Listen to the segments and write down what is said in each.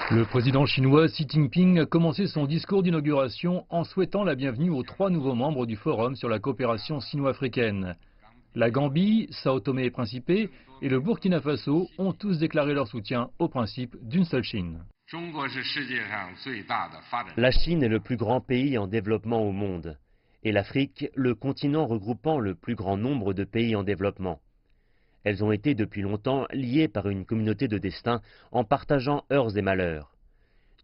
Le président chinois Xi Jinping a commencé son discours d'inauguration en souhaitant la bienvenue aux 3 nouveaux membres du Forum sur la coopération sino-africaine. La Gambie, Sao Tomé et Principe et le Burkina Faso ont tous déclaré leur soutien au principe d'une seule Chine. La Chine est le plus grand pays en développement au monde, et l'Afrique, le continent regroupant le plus grand nombre de pays en développement. Elles ont été depuis longtemps liées par une communauté de destin en partageant heurts et malheurs.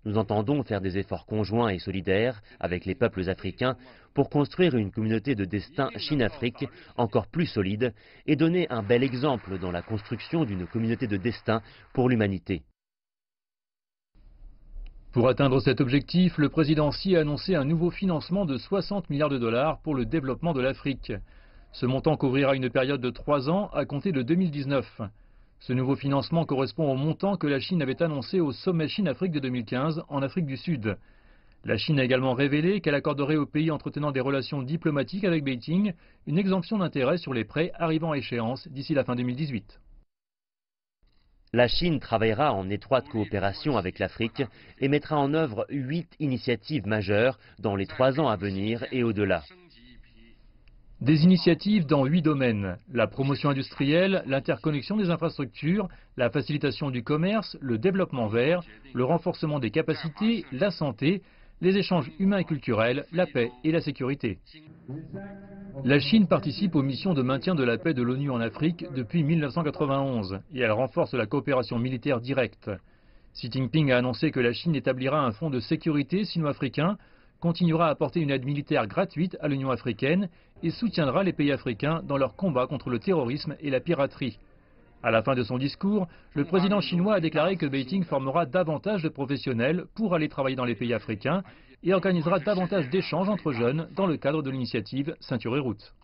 Nous entendons faire des efforts conjoints et solidaires avec les peuples africains pour construire une communauté de destin Chine-Afrique encore plus solide et donner un bel exemple dans la construction d'une communauté de destin pour l'humanité. Pour atteindre cet objectif, le président Xi a annoncé un nouveau financement de 60 milliards de dollars pour le développement de l'Afrique. Ce montant couvrira une période de 3 ans à compter de 2019. Ce nouveau financement correspond au montant que la Chine avait annoncé au sommet Chine-Afrique de 2015 en Afrique du Sud. La Chine a également révélé qu'elle accorderait aux pays entretenant des relations diplomatiques avec Beijing une exemption d'intérêt sur les prêts arrivant à échéance d'ici la fin 2018. La Chine travaillera en étroite coopération avec l'Afrique et mettra en œuvre 8 initiatives majeures dans les 3 ans à venir et au-delà. Des initiatives dans 8 domaines: la promotion industrielle, l'interconnexion des infrastructures, la facilitation du commerce, le développement vert, le renforcement des capacités, la santé, les échanges humains et culturels, la paix et la sécurité. La Chine participe aux missions de maintien de la paix de l'ONU en Afrique depuis 1991 et elle renforce la coopération militaire directe. Xi Jinping a annoncé que la Chine établira un fonds de sécurité sino-africain, continuera à apporter une aide militaire gratuite à l'Union africaine et soutiendra les pays africains dans leur combat contre le terrorisme et la piraterie. À la fin de son discours, le président chinois a déclaré que Beijing formera davantage de professionnels pour aller travailler dans les pays africains et organisera davantage d'échanges entre jeunes dans le cadre de l'initiative Ceinture et Route.